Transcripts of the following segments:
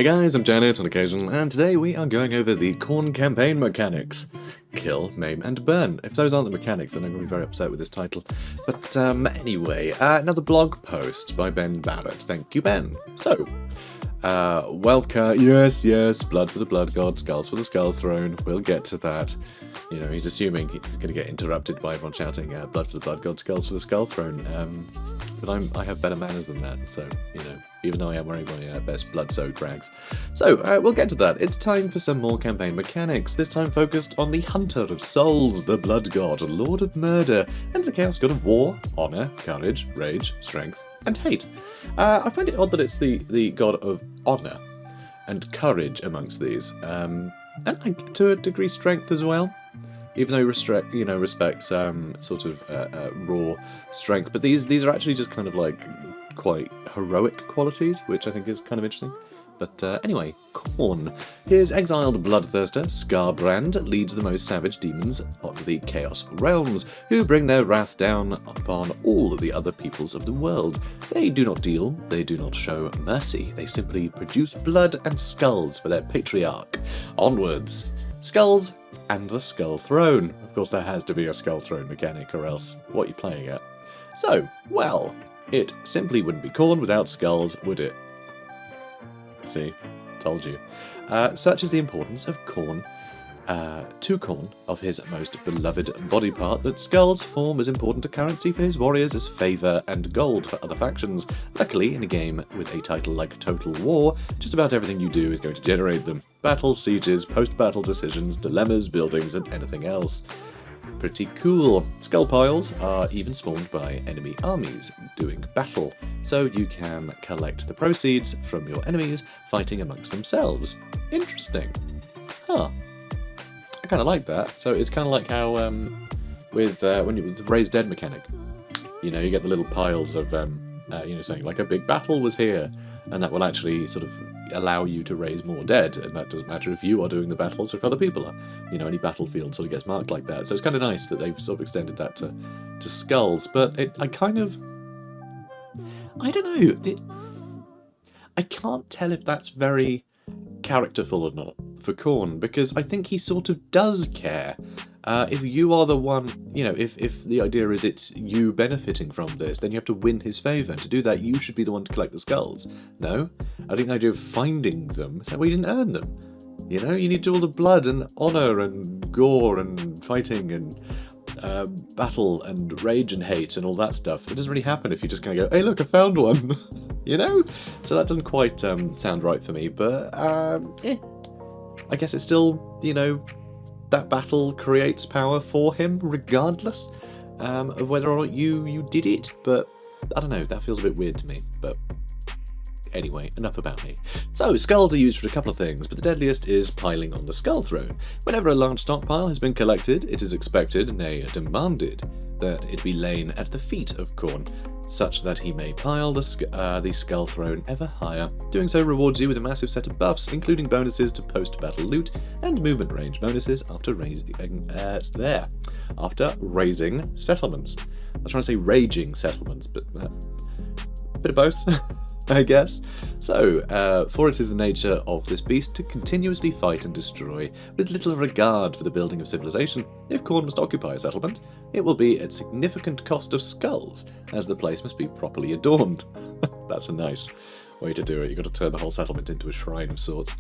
Hey guys, I'm JanetOnOccasion, and today we are going over the Khorne campaign mechanics. Kill, maim, and burn. If those aren't the mechanics, then I'm going to be very upset with this title. But anyway, another blog post by Ben Barrett. Thank you, Ben. So, welcome. Yes, blood for the blood god, skulls for the skull throne. We'll get to that. You know, he's assuming he's going to get interrupted by everyone shouting, blood for the blood god, skulls for the skull throne. But I have better manners than that, so, you know, even though I am wearing my best blood-soaked rags. So, we'll get to that. It's time for some more campaign mechanics, this time focused on the Hunter of Souls, the Blood God, Lord of Murder, and the Chaos God of War, Honour, Courage, Rage, Strength, and Hate. I find it odd that it's the God of Honour and Courage amongst these, and to a degree Strength as well. Even though he respects sort of raw strength, but these are actually just kind of like quite heroic qualities, which I think is kind of interesting. But anyway, Khorne. His exiled bloodthirster, Scarbrand, leads the most savage demons of the Chaos Realms, who bring their wrath down upon all the other peoples of the world. They do not deal, they do not show mercy, they simply produce blood and skulls for their patriarch. Onwards. Skulls and the Skull Throne. Of course, there has to be a Skull Throne mechanic, or else what are you playing at? So, well, it simply wouldn't be Khorne without skulls, would it? See? Told you. Such is the importance of Khorne, to Khorne, of his most beloved body part, that skulls form as important a currency for his warriors as favour and gold for other factions. Luckily, in a game with a title like Total War, just about everything you do is going to generate them. Battles, sieges, post-battle decisions, dilemmas, buildings, and anything else. Pretty cool. Skull piles are even spawned by enemy armies doing battle, so you can collect the proceeds from your enemies fighting amongst themselves. Interesting. Huh. I kind of like that. So it's kind of like how with the Raise Dead mechanic, you know, you get the little piles of saying like a big battle was here, and that will actually sort of allow you to raise more dead, and that doesn't matter if you are doing the battles or if other people are. You know, any battlefield sort of gets marked like that. So it's kind of nice that they've sort of extended that to skulls. But I don't know. I can't tell if that's very characterful or not for Khorne, because I think he sort of does care. If you are the one, you know, if the idea is it's you benefiting from this, then you have to win his favour. And to do that, you should be the one to collect the skulls. No? I think the idea of finding them, well, you didn't earn them. You know, you need to do all the blood and honour and gore and fighting and battle and rage and hate and all that stuff. It doesn't really happen if you just kind of go, hey look, I found one. You know? So that doesn't quite sound right for me, but I guess it's still, you know, that battle creates power for him regardless of whether or not you did it. But I don't know, that feels a bit weird to me. But anyway, enough about me. So, skulls are used for a couple of things, but the deadliest is piling on the Skull Throne. Whenever a large stockpile has been collected, it is expected, nay, demanded, that it be lain at the feet of Khorne, such that he may pile the Skull Throne ever higher. Doing so rewards you with a massive set of buffs, including bonuses to post-battle loot and movement range bonuses after raising settlements. I was trying to say raging settlements, but a bit of both. I guess. So, for it is the nature of this beast to continuously fight and destroy, with little regard for the building of civilization. If Khorne must occupy a settlement, it will be at significant cost of skulls, as the place must be properly adorned. That's a nice way to do it. You've got to turn the whole settlement into a shrine of sorts.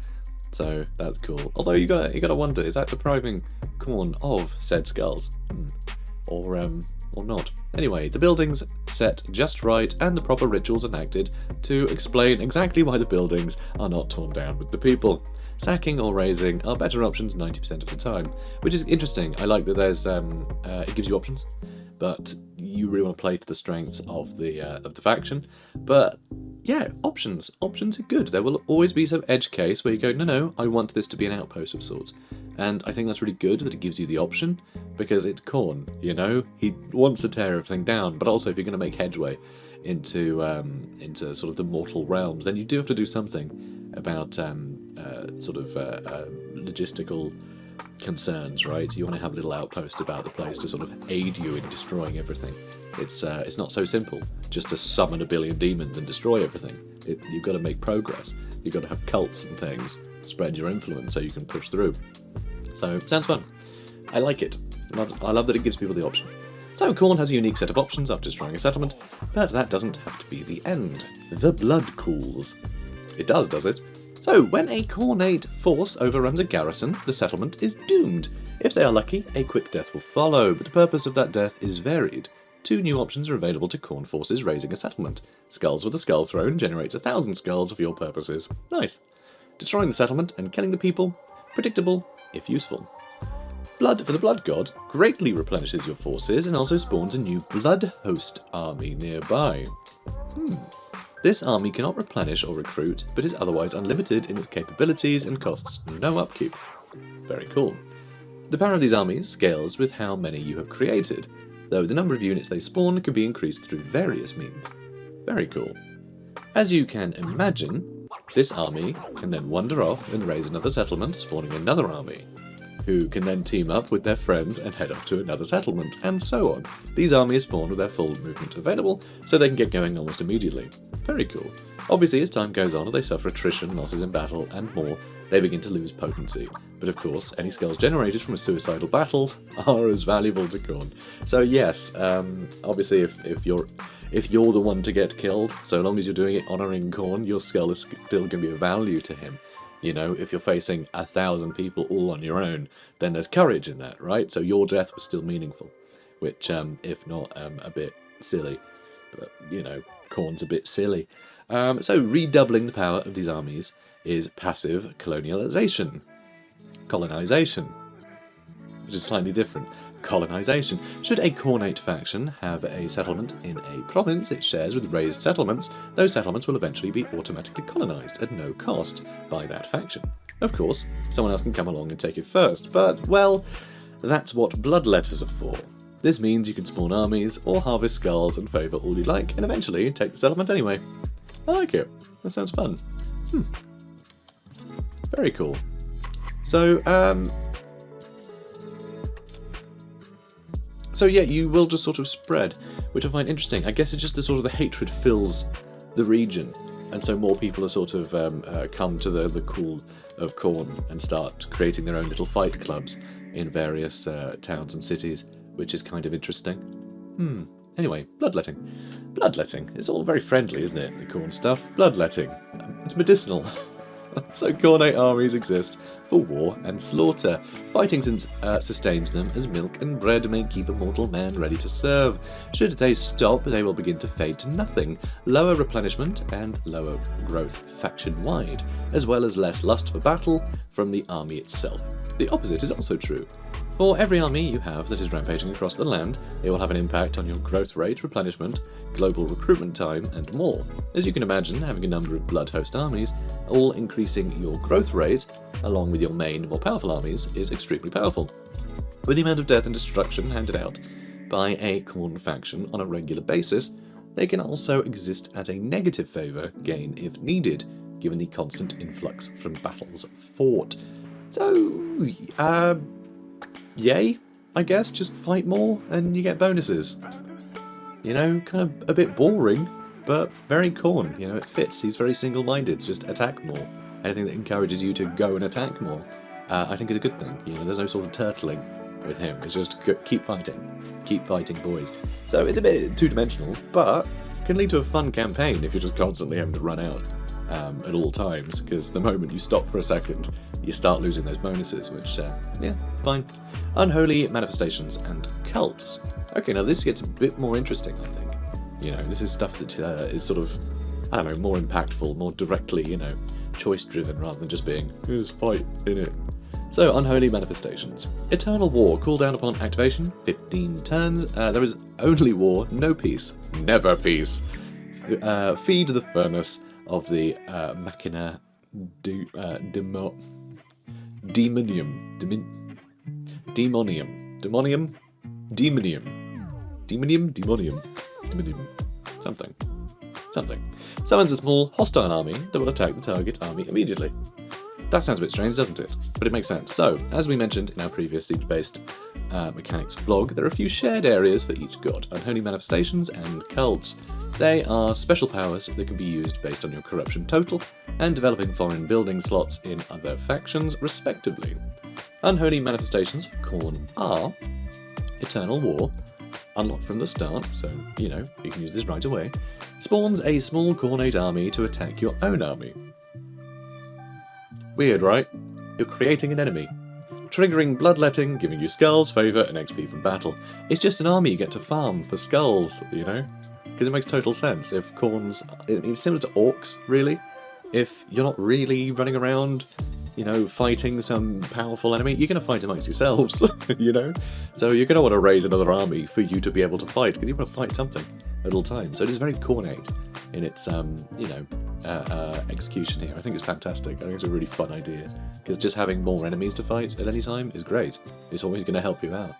So, that's cool. Although you gotta wonder, is that depriving Khorne of said skulls? Or not. Anyway, the buildings set just right and the proper rituals enacted to explain exactly why the buildings are not torn down with the people. Sacking or razing are better options 90% of the time, which is interesting. I like that there's it gives you options, but you really want to play to the strengths of the faction. But yeah, options are good. There will always be some edge case where you go, no, I want this to be an outpost of sorts. And I think that's really good that it gives you the option, because it's Khorne, you know? He wants to tear everything down, but also if you're going to make headway into sort of the mortal realms, then you do have to do something about logistical concerns, right? You want to have a little outpost about the place to sort of aid you in destroying everything. It's not so simple just to summon a billion demons and destroy everything. You've got to make progress. You've got to have cults and things to spread your influence so you can push through. So, sounds fun. I like it. I love that it gives people the option. So, Khorne has a unique set of options after destroying a settlement, but that doesn't have to be the end. The blood cools. It does it? So, when a Khornate force overruns a garrison, the settlement is doomed. If they are lucky, a quick death will follow, but the purpose of that death is varied. 2 new options are available to Khorne forces raising a settlement. Skulls with a Skull Throne generates 1,000 skulls for your purposes. Nice. Destroying the settlement and killing the people. Predictable, if useful. Blood for the Blood God greatly replenishes your forces and also spawns a new Blood Host army nearby. This army cannot replenish or recruit, but is otherwise unlimited in its capabilities and costs no upkeep. Very cool. The power of these armies scales with how many you have created, though the number of units they spawn can be increased through various means. Very cool. As you can imagine, this army can then wander off and raise another settlement, spawning another army, who can then team up with their friends and head off to another settlement, and so on. These armies spawn with their full movement available, so they can get going almost immediately. Very cool. Obviously, as time goes on, they suffer attrition, losses in battle, and more. They begin to lose potency. But of course, any skulls generated from a suicidal battle are as valuable to Khorne. So yes, obviously if you're the one to get killed, so long as you're doing it honouring Khorne, your skull is still going to be of value to him. You know, if you're facing 1,000 people all on your own, then there's courage in that, right? So your death was still meaningful, which, if not a bit silly, but, you know, Khorne's a bit silly. So redoubling the power of these armies is passive colonization, which is slightly different. Colonization. Should a Khornate faction have a settlement in a province it shares with raised settlements, those settlements will eventually be automatically colonized at no cost by that faction. Of course, someone else can come along and take it first, but, well, that's what bloodletters are for. This means you can spawn armies or harvest skulls and favour all you like, and eventually take the settlement anyway. I like it. That sounds fun. Very cool. So, So yeah, you will just sort of spread, which I find interesting. I guess it's just the hatred fills the region, and so more people are sort of come to the call of Khorne and start creating their own little fight clubs in various towns and cities, which is kind of interesting. Anyway, bloodletting. Bloodletting. It's all very friendly, isn't it, the Khorne stuff? Bloodletting. It's medicinal. So Khornate armies exist for war and slaughter. Fighting sustains them as milk and bread may keep a mortal man ready to serve. Should they stop, they will begin to fade to nothing. Lower replenishment and lower growth faction-wide, as well as less lust for battle from the army itself. The opposite is also true. For every army you have that is rampaging across the land, it will have an impact on your growth rate, replenishment, global recruitment time, and more. As you can imagine, having a number of blood host armies, all increasing your growth rate, along with your main, more powerful armies, is extremely powerful. With the amount of death and destruction handed out by a Khorne faction on a regular basis, they can also exist at a negative favour gain if needed, given the constant influx from battles fought. So, yay, I guess, just fight more and you get bonuses. You know, kind of a bit boring, but very Khorne, you know, it fits. He's very single-minded, just attack more. Anything that encourages you to go and attack more, I think is a good thing. You know, there's no sort of turtling with him. It's just keep fighting, boys. So it's a bit two-dimensional, but can lead to a fun campaign if you're just constantly having to run out at all times, because the moment you stop for a second, you start losing those bonuses, which, yeah, fine. Unholy manifestations and cults. Okay, now this gets a bit more interesting, I think. You know, this is stuff that is sort of, I don't know, more impactful, more directly, you know, choice-driven rather than just being, here's fight, innit? So, unholy manifestations. Eternal War, cooldown upon activation, 15 turns. There is only war, no peace. Never peace. Feed the furnace of the Machina Demonium. Something. Summons a small hostile army that will attack the target army immediately. That sounds a bit strange, doesn't it? But it makes sense. So, as we mentioned in our previous Siege-based mechanics blog, there are a few shared areas for each god: unholy manifestations and cults. They are special powers that can be used based on your corruption total and developing foreign building slots in other factions, respectively. Unholy manifestations for Khorne are Eternal War, unlocked from the start, so, you know, you can use this right away, spawns a small Khornate army to attack your own army. Weird, right? You're creating an enemy. Triggering Bloodletting, giving you skulls, favour, and XP from battle. It's just an army you get to farm for skulls, you know? Because it makes total sense. If Khorne's... It's similar to Orcs, really. If you're not really running around, you know, fighting some powerful enemy, you're going to fight amongst yourselves, you know? So you're going to want to raise another army for you to be able to fight, because you want to fight something at all times. So it is very Khornate in its, you know, execution here. I think it's fantastic. I think it's a really fun idea, because just having more enemies to fight at any time is great. It's always going to help you out.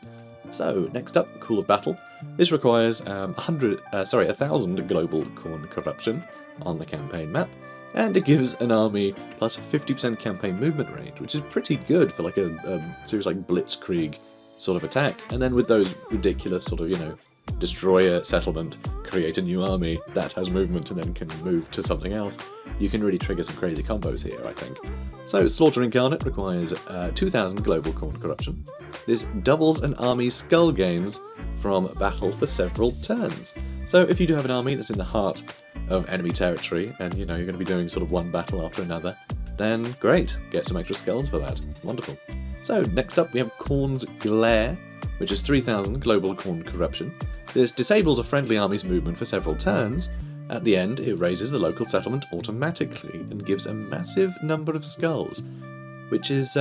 So, next up, Call of Battle. This requires 1,000 global Khorne corruption on the campaign map, and it gives an army plus a 50% campaign movement range, which is pretty good for like a series like Blitzkrieg sort of attack. And then with those ridiculous sort of, you know, destroy a settlement, create a new army that has movement and then can move to something else, you can really trigger some crazy combos here, I think. So, Slaughter Incarnate requires 2,000 global Khorne corruption. This doubles an army's skull gains from battle for several turns. So if you do have an army that's in the heart of enemy territory, and you know you're going to be doing sort of one battle after another, then great, get some extra skulls for that. Wonderful. So next up we have Khorne's Glare, which is 3,000 global Khorne corruption. This disables a friendly army's movement for several turns. At the end, it raises the local settlement automatically and gives a massive number of skulls, which is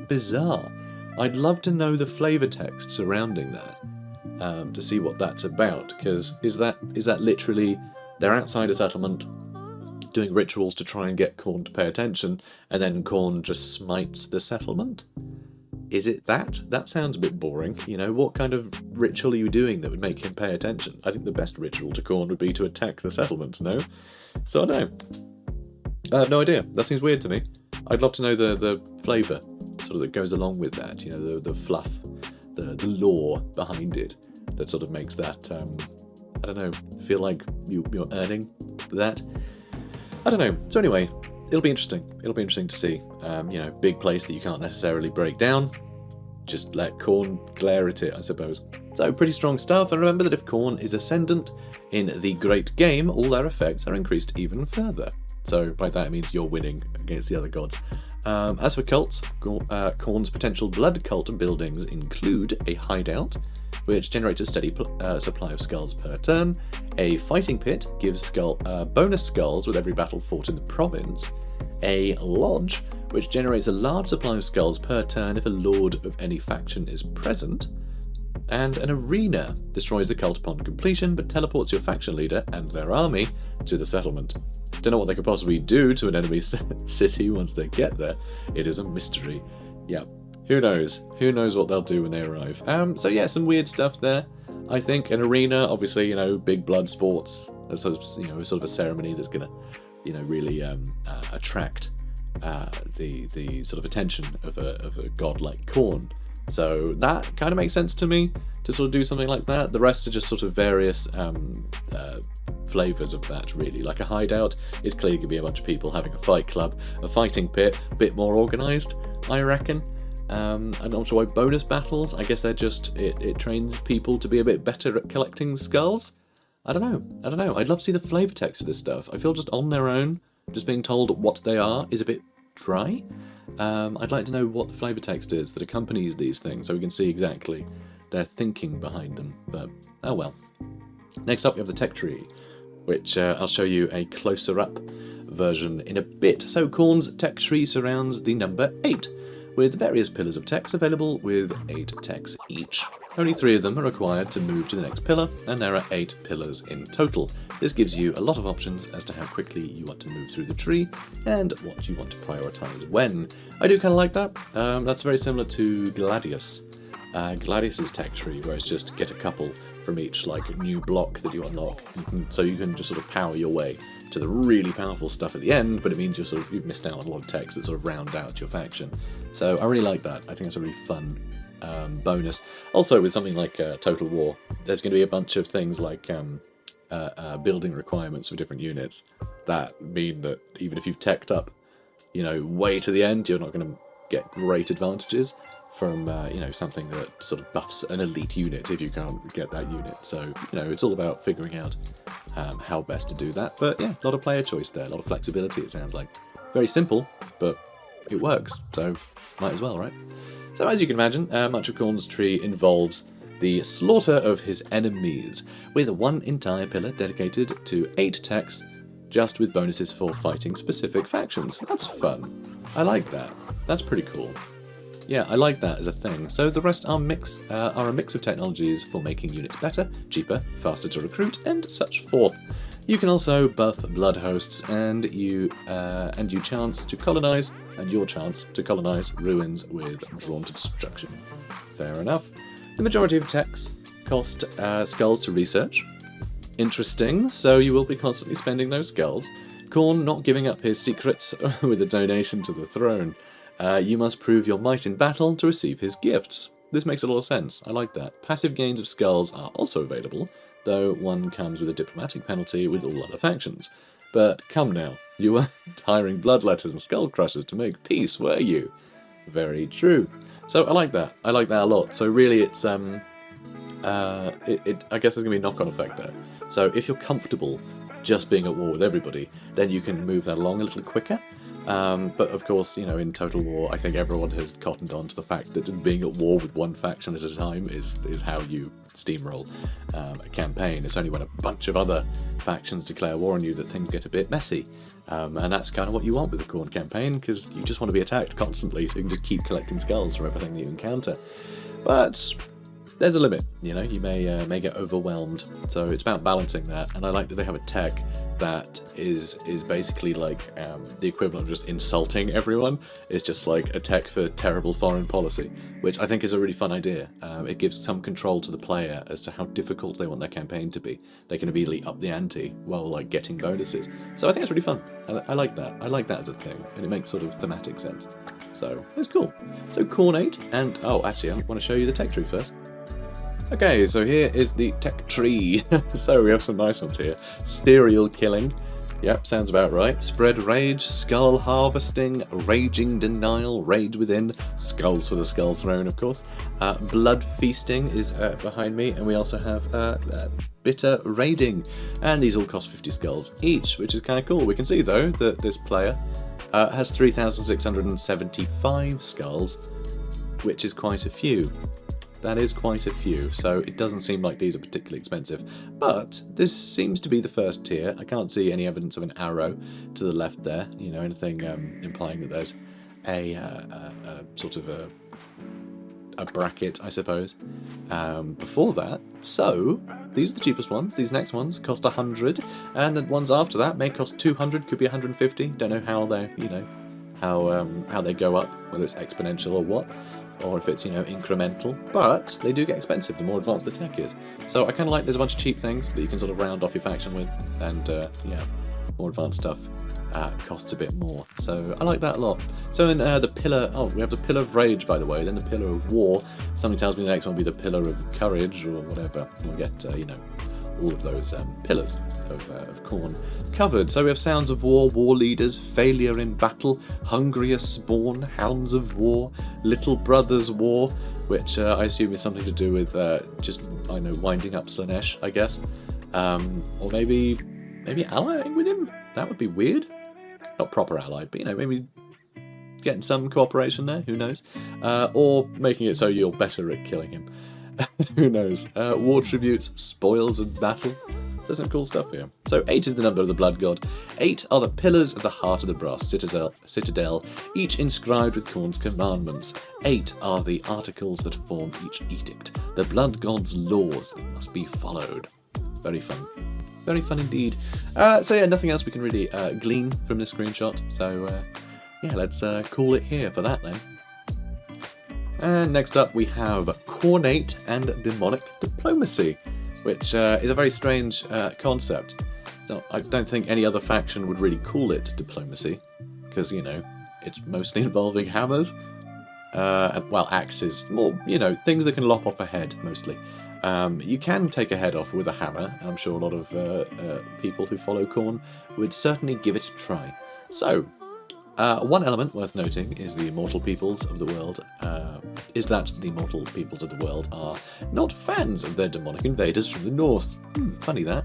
bizarre. I'd love to know the flavour text surrounding that, to see what that's about, because is that literally they're outside a settlement doing rituals to try and get Khorne to pay attention, and then Khorne just smites the settlement? Is it that? That sounds a bit boring. You know, what kind of ritual are you doing that would make him pay attention? I think the best ritual to Khorne would be to attack the settlement, no? So I don't know. I have no idea. That seems weird to me. I'd love to know the flavour sort of that goes along with that, you know, the fluff, the lore behind it that sort of makes that, I don't know, feel like you're earning that. I don't know. So anyway, it'll be interesting. It'll be interesting to see. You know, big place that you can't necessarily break down. Just let Khorne glare at it, I suppose. So pretty strong stuff. And remember that if Khorne is ascendant in the Great Game, all their effects are increased even further. So by that it means you're winning against the other gods. As for cults, Khorne's potential blood cult buildings include a hideout, which generates a steady supply of skulls per turn. A fighting pit gives bonus skulls with every battle fought in the province. A lodge, which generates a large supply of skulls per turn if a lord of any faction is present. And an arena destroys the cult upon completion, but teleports your faction leader and their army to the settlement. Don't know what they could possibly do to an enemy city once they get there. It is a mystery. Yeah, who knows? Who knows what they'll do when they arrive? So yeah, some weird stuff there. I think an arena, obviously, you know, big blood sports. That's sort of, you know, sort of a ceremony that's gonna, you know, really attract the sort of attention of a god like Khorne. So that kind of makes sense to me, to sort of do something like that. The rest are just sort of various flavours of that, really. Like a hideout is clearly going to be a bunch of people having a fight club. A fighting pit, a bit more organised, I reckon. I'm not sure why bonus battles. I guess they're just, it trains people to be a bit better at collecting skulls. I don't know. I'd love to see the flavour text of this stuff. I feel just on their own, just being told what they are is a bit dry. I'd like to know what the flavour text is that accompanies these things so we can see exactly their thinking behind them, but oh well. Next up we have the tech tree, which I'll show you a closer up version in a bit. So Khorne's tech tree surrounds the number 8, with various pillars of text available with 8 techs each. Only 3 of them are required to move to the next pillar, and there are 8 pillars in total. This gives you a lot of options as to how quickly you want to move through the tree, and what you want to prioritise when. I do kind of like that. That's very similar to Gladius. Gladius's tech tree, where it's just get a couple from each like new block that you unlock, so you can just sort of power your way to the really powerful stuff at the end, but it means you've missed out on a lot of techs that sort of round out your faction. So I really like that. I think it's a really fun bonus. Also, with something like Total War, there's going to be a bunch of things like building requirements for different units that mean that even if you've teched up, way to the end, you're not going to get great advantages from, something that sort of buffs an elite unit if you can't get that unit. So, it's all about figuring out how best to do that. But yeah, a lot of player choice there, a lot of flexibility, it sounds like. Very simple, but it works, so might as well, right? So as you can imagine, much of Khorne's tree involves the slaughter of his enemies, with one entire pillar dedicated to 8 techs, just with bonuses for fighting specific factions. That's fun. I like that. That's pretty cool. Yeah, I like that as a thing. So the rest are a mix of technologies for making units better, cheaper, faster to recruit, and such forth. You can also buff blood hosts, and your chance to colonize ruins with Drawn to Destruction. Fair enough. The majority of techs cost skulls to research. Interesting, so you will be constantly spending those skulls. Khorne not giving up his secrets with a donation to the throne. You must prove your might in battle to receive his gifts. This makes a lot of sense. I like that. Passive gains of skulls are also available, though one comes with a diplomatic penalty with all other factions. But come now, you weren't hiring bloodletters and skull crushers to make peace, were you? Very true. So I like that. I like that a lot. So really, it's I guess there's gonna be a knock-on effect there. So if you're comfortable just being at war with everybody, then you can move that along a little quicker. But of course, in Total War, I think everyone has cottoned on to the fact that just being at war with one faction at a time is how you steamroll a campaign. It's only when a bunch of other factions declare war on you that things get a bit messy. And that's kind of what you want with the Khorne campaign, because you just want to be attacked constantly, so you can just keep collecting skulls from everything that you encounter. But there's a limit, you may get overwhelmed, so it's about balancing that. And I like that they have a tech that is basically like the equivalent of just insulting everyone. It's just like a tech for terrible foreign policy, which I think is a really fun idea. It gives some control to the player as to how difficult they want their campaign to be. They can immediately up the ante while getting bonuses. So I think it's really fun. I like that. I like that as a thing, and it makes sort of thematic sense. So it's cool. So Khorne 8, and actually I want to show you the tech tree first. Okay, so here is the tech tree. So we have some nice ones here. Serial killing. Yep, sounds about right. Spread rage, skull harvesting, raging denial, rage within, skulls for the skull throne, of course. Blood feasting is behind me, and we also have bitter raiding. And these all cost 50 skulls each, which is kind of cool. We can see, though, that this player has 3,675 skulls, which is quite a few. That is quite a few, so it doesn't seem like these are particularly expensive. But this seems to be the first tier. I can't see any evidence of an arrow to the left there, anything implying that there's a sort of a bracket, I suppose, before that. So these are the cheapest ones. These next ones cost 100, and the ones after that may cost 200, could be 150. Don't know how they, how they go up, whether it's exponential or what, or if it's, incremental, but they do get expensive the more advanced the tech is. So I kind of like there's a bunch of cheap things that you can sort of round off your faction with, and more advanced stuff costs a bit more. So I like that a lot. So in the pillar, we have the pillar of rage, by the way, then the pillar of war. Something tells me the next one will be the pillar of courage or whatever. We'll get, all of those pillars of Khorne covered. So we have Sounds of War, War Leaders, Failure in Battle, Hungrier Spawn, Hounds of War, Little Brothers War, which I assume is something to do with winding up Slaanesh, I guess. Or maybe allying with him? That would be weird. Not proper allied, but maybe getting some cooperation there, who knows? Or making it so you're better at killing him. Who knows? War tributes, spoils of battle. There's some cool stuff here. So 8 is the number of the Blood God. 8 are the pillars of the heart of the brass citadel, each inscribed with Khorne's commandments. 8 are the articles that form each edict, the Blood God's laws that must be followed. Very fun. Very fun indeed. So yeah, nothing else we can really glean from this screenshot. So let's call it here for that then. And next up we have Khorne 8 and Demonic Diplomacy, which is a very strange concept. I don't think any other faction would really call it diplomacy, because, you know, it's mostly involving hammers. Well, axes, more, you know, things that can lop off a head, mostly. You can take a head off with a hammer, and I'm sure a lot of people who follow Khorne would certainly give it a try. So, one element worth noting is the immortal peoples of the world, are not fans of their demonic invaders from the north. Funny that.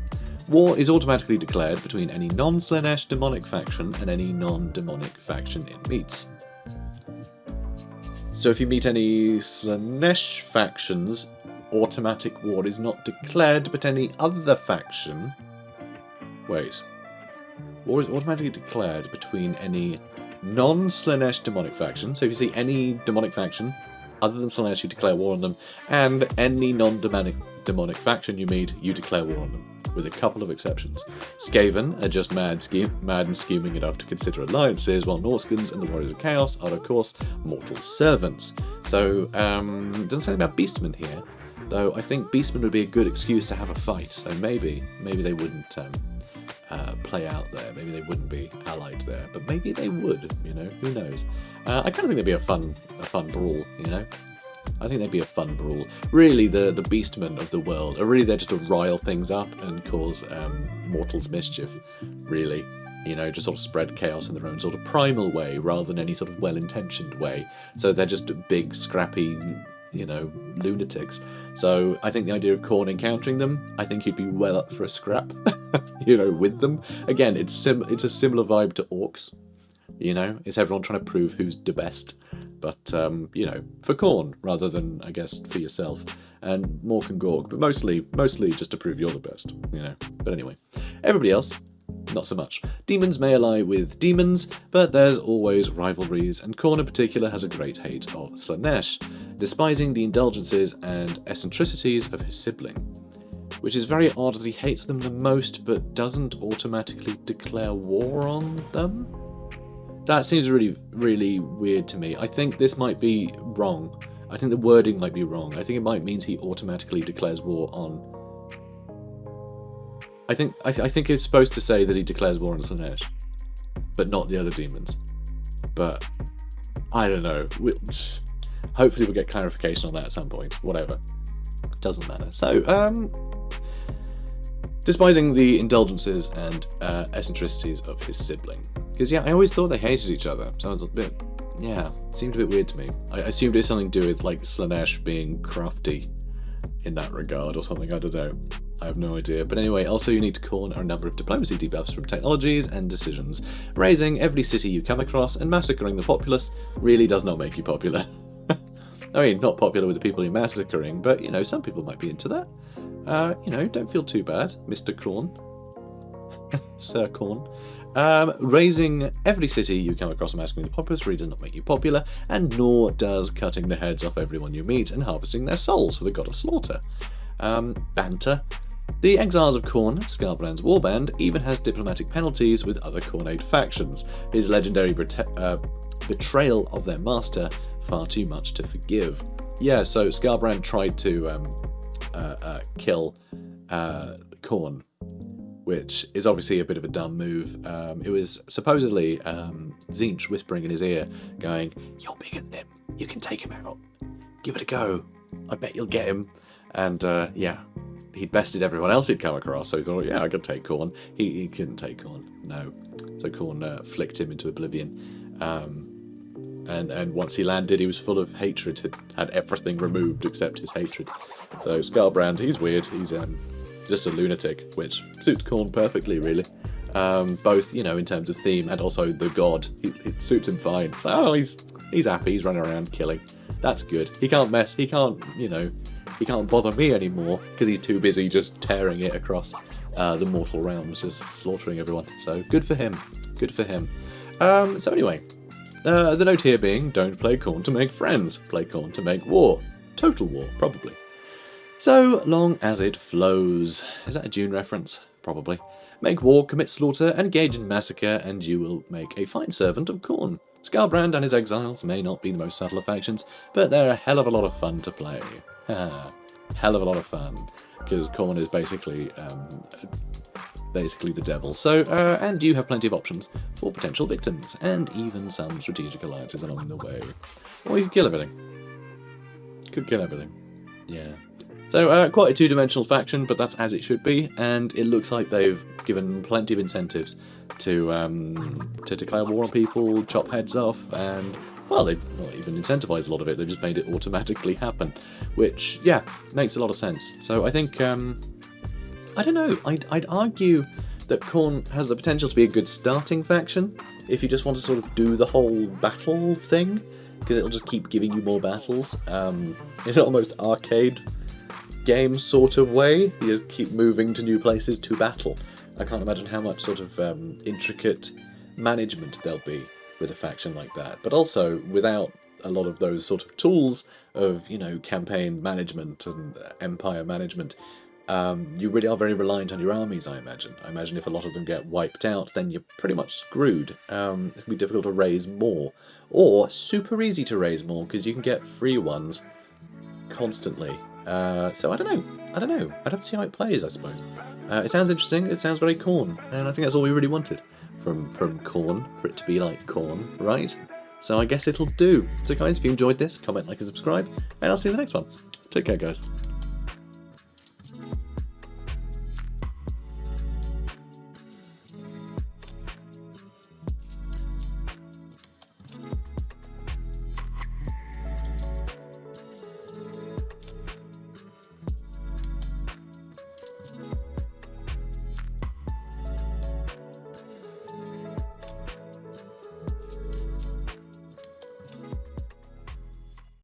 War is automatically declared between any non-Slaanesh demonic faction and any non-demonic faction it meets. So if you meet any Slaanesh factions, automatic war is not declared, but any other faction... Wait. War is automatically declared between any non-Slaanesh demonic faction, so if you see any demonic faction other than Slaanesh, you declare war on them, and any non-demonic faction you meet, you declare war on them, with a couple of exceptions. Skaven are just mad and scheming enough to consider alliances, while Norskins and the Warriors of Chaos are, of course, mortal servants. So, it doesn't say about Beastmen here, though I think Beastmen would be a good excuse to have a fight, so maybe they wouldn't play out there, maybe they wouldn't be allied there, but maybe they would, you know, who knows. I kind of think they'd be a fun brawl, you know. I think they'd be a fun brawl. Really, the Beastmen of the world are really there just to rile things up and cause mortals mischief, really. You know, just sort of spread chaos in their own sort of primal way, rather than any sort of well-intentioned way. So they're just big, scrappy, you know, lunatics. So I think the idea of Khorne encountering them, I think he'd be well up for a scrap, you know, with them. Again, it's a similar vibe to orcs. You know, it's everyone trying to prove who's the best, but, you know, for Khorne, rather than, I guess, for yourself, and Mork and Gorg, but mostly just to prove you're the best, you know. But anyway, everybody else, not so much. Demons may ally with demons, but there's always rivalries, and Khorne in particular has a great hate of Slaanesh, despising the indulgences and eccentricities of his sibling, which is very odd that he hates them the most, but doesn't automatically declare war on them. That seems really, really weird to me. I think this might be wrong. I think the wording might be wrong. I think it might mean he automatically declares war on... I think it's supposed to say that he declares war on Slaanesh, but not the other demons. But, I don't know. Hopefully we'll get clarification on that at some point. Whatever. Doesn't matter. So, despising the indulgences and eccentricities of his sibling. Because, yeah, I always thought they hated each other. Sounds a bit... Yeah, seemed a bit weird to me. I assumed it was something to do with, like, Slaanesh being crafty in that regard or something, I don't know. I have no idea. But anyway, also unique to Khorne are a number of diplomacy debuffs from technologies and decisions. Raising every city you come across and massacring the populace really does not make you popular. I mean, not popular with the people you're massacring, but, you know, some people might be into that. You know, don't feel too bad, Mr. Khorne. Sir Khorne. Raising every city you come across and massacring the populace really does not make you popular, and nor does cutting the heads off everyone you meet and harvesting their souls for the god of slaughter. Banter. The Exiles of Khorne, Skarbrand's warband, even has diplomatic penalties with other Khornate factions. His legendary betrayal of their master, far too much to forgive. Yeah, so Skarbrand tried to kill Khorne, which is obviously a bit of a dumb move. It was supposedly Tzeentch whispering in his ear, going, "You're bigger than him. You can take him out. Give it a go. I bet you'll get him." And yeah, he'd bested everyone else he'd come across, so he thought, yeah, I could take Khorne. He couldn't take Khorne, no. So Khorne flicked him into oblivion. And once he landed, he was full of hatred, had everything removed except his hatred. So Skarbrand, he's weird, he's just a lunatic, which suits Khorne perfectly, really. Both, you know, in terms of theme and also the god. It suits him fine. So, oh, he's happy, he's running around killing. That's good. He can't, you know, he can't bother me anymore because he's too busy just tearing it across the mortal realms, just slaughtering everyone. So good for him. Good for him. So anyway, the note here being, don't play Khorne to make friends. Play Khorne to make war. Total war, probably. So long as it flows. Is that a Dune reference? Probably. Make war, commit slaughter, engage in massacre, and you will make a fine servant of Khorne. Skarbrand and his exiles may not be the most subtle of factions, but they're a hell of a lot of fun to play. Hell of a lot of fun, because Khorne is basically basically the devil. So, and you have plenty of options for potential victims, and even some strategic alliances along the way. Or you could kill everything. Could kill everything. Yeah. So, quite a two-dimensional faction, but that's as it should be, and it looks like they've given plenty of incentives to declare war on people, chop heads off, and, well, they've not even incentivized a lot of it, they've just made it automatically happen, which, yeah, makes a lot of sense. So I think, I don't know, I'd argue that Khorne has the potential to be a good starting faction, if you just want to sort of do the whole battle thing, because it'll just keep giving you more battles, in an almost arcade game sort of way. You keep moving to new places to battle. I can't imagine how much sort of intricate management there'll be with a faction like that, but also without a lot of those sort of tools of, you know, campaign management and empire management. You really are very reliant on your armies, I imagine. I imagine if a lot of them get wiped out, then you're pretty much screwed. It can be difficult to raise more, or super easy to raise more, because you can get free ones constantly. So I don't know. I'd have to see how it plays, I suppose. It sounds interesting. It sounds very Khorne, and I think that's all we really wanted from Khorne, for it to be like Khorne, right? So I guess it'll do. So guys, if you enjoyed this, comment, like, and subscribe, and I'll see you in the next one. Take care, guys.